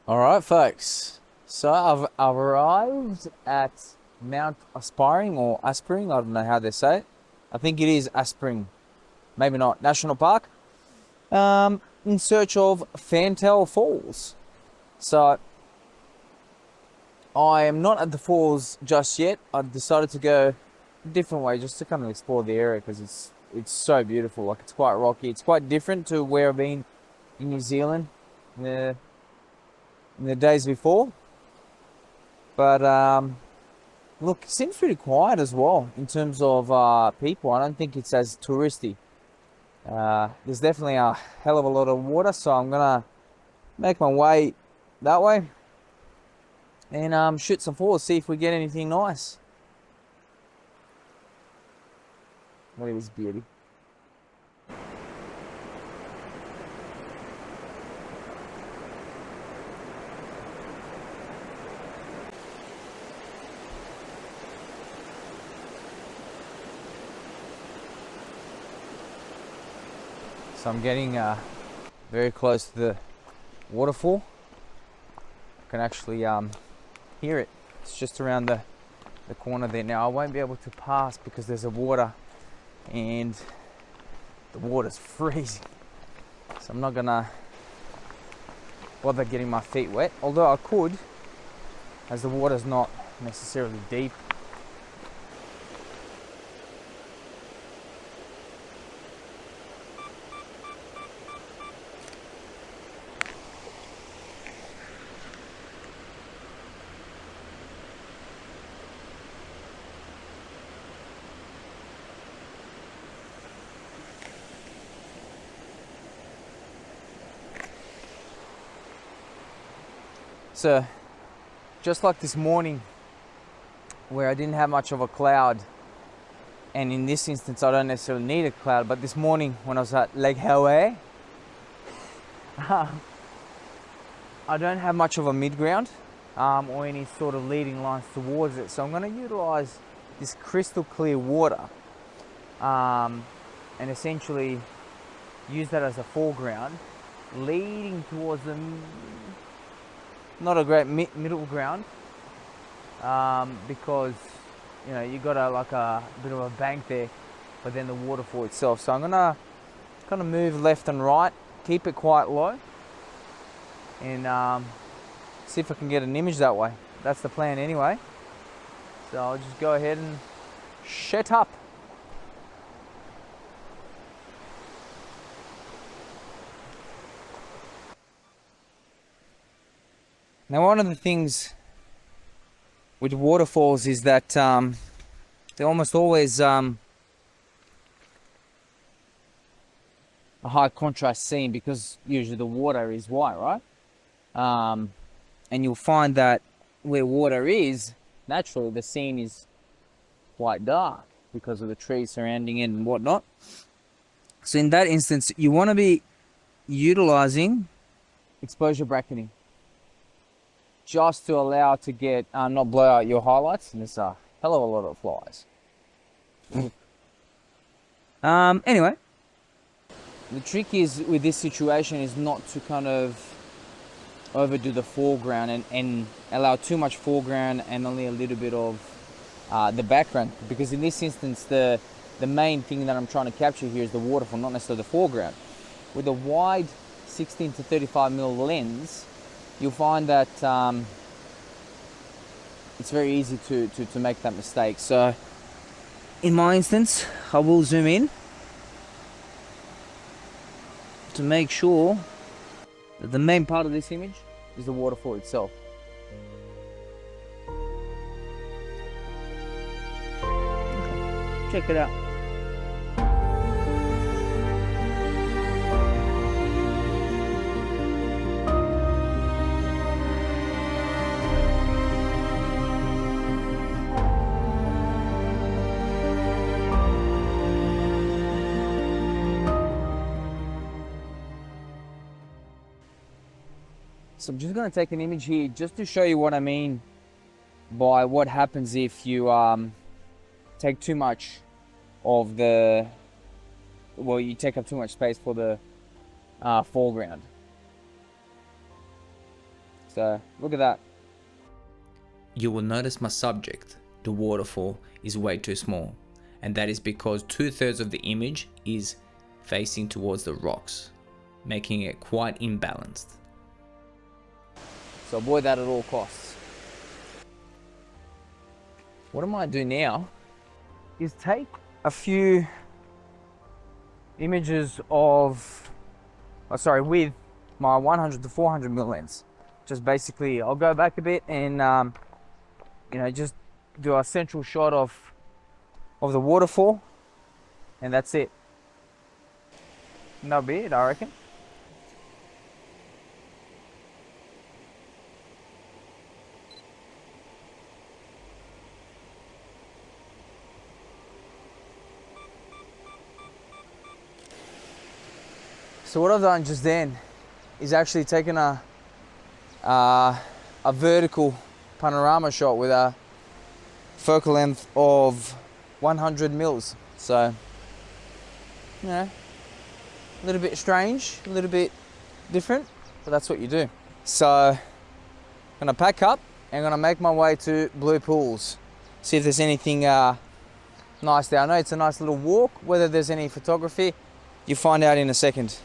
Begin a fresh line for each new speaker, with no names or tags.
All right, folks. So I've arrived at Mount Aspiring or Aspiring. I don't know how they say it. I think it is Aspiring. Maybe not. National Park. In search of Fantail Falls. So I am not at the falls just yet. I decided to go a different way just to kind of explore the area because it's so beautiful. Like it's quite rocky. It's quite different to where I've been in New Zealand in the days before. But look, it seems pretty quiet as well in terms of people. I don't think it's as touristy. There's definitely a hell of a lot of water, so I'm gonna make my way that way and shoot some falls, see if we get anything nice. Look at this beauty. So I'm getting very close to the waterfall. I can actually hear it. It's just around the corner there. Now I won't be able to pass because there's a water and the water's freezing. So I'm not gonna bother getting my feet wet, although I could, as the water's not necessarily deep. So just like this morning where I didn't have much of a cloud, and in this instance I don't necessarily need a cloud, but this morning when I was at Lake Hawaii, I don't have much of a mid-ground or any sort of leading lines towards it, so I'm going to utilize this crystal clear water and essentially use that as a foreground, leading towards the not a great middle ground, because you got a bit of a bank there, but then the waterfall itself. So I'm gonna kind of move left and right, keep it quite low, and see if I can get an image that way. That's the plan anyway. So I'll just go ahead and shut up. Now, one of the things with waterfalls is that they're almost always a high contrast scene because usually the water is white, right? And you'll find that where water is, naturally the scene is quite dark because of the trees surrounding it and whatnot. So in that instance, you want to be utilizing exposure bracketing just to allow to get not blow out your highlights, and there's a hell of a lot of flies. Anyway, the trick is with this situation is not to kind of overdo the foreground and allow too much foreground and only a little bit of the background, because in this instance the main thing that I'm trying to capture here is the waterfall, not necessarily the foreground. With a wide 16 to 35mm lens, you'll find that it's very easy to make that mistake. So in my instance, I will zoom in to make sure that the main part of this image is the waterfall itself. Okay. Check it out. So I'm just going to take an image here just to show you what I mean by what happens if you take too much of the, well, you take up too much space for the foreground. So look at that.
You will notice my subject, the waterfall, is way too small, and that is because 2/3 of the image is facing towards the rocks, making it quite imbalanced.
So avoid that at all costs. What I might do now is take a few images of, with my 100 to 400mm lens. Just basically, I'll go back a bit and just do a central shot of the waterfall, and that's it. And that'll be it, I reckon. So what I've done just then is actually taken a vertical panorama shot with a focal length of 100mm. So, a little bit strange, a little bit different, but that's what you do. So, I'm gonna pack up and gonna make my way to Blue Pools. See if there's anything nice there. I know it's a nice little walk. Whether there's any photography, you find out in a second.